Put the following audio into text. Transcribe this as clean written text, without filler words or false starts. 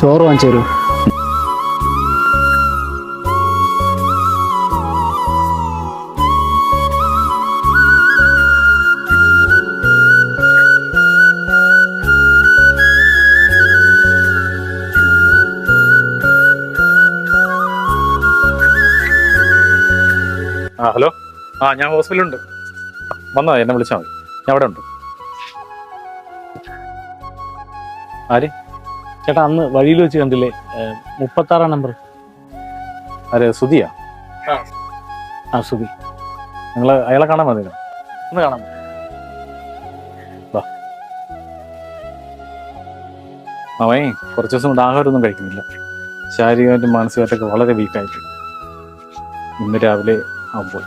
ചോറ് വാങ്ങിച്ചു തരൂ. ഹലോ. ഞാൻ ഹോസ്പിറ്റലുണ്ട്. വന്നോ, എന്നെ വിളിച്ചാൽ മതി, ഞാൻ അവിടെ ഉണ്ട്. ആര്? ചേട്ടാ, അന്ന് വഴിയിൽ വെച്ച് കണ്ടില്ലേ, 36 നമ്പർ. ആര്? സുധിയാ? ആ, സുധി. നിങ്ങൾ അയാളെ കാണാൻ വന്നില്ല? ഒന്ന് കാണാം. അവൻ കുറച്ച് ദിവസം കൊണ്ട് ആഹാരമൊന്നും കഴിക്കുന്നില്ല. ശാരീരികമായിട്ടും മാനസികമായിട്ടൊക്കെ വളരെ വീക്കായിട്ട്. ഇന്ന് രാവിലെ അവൻ പോയി.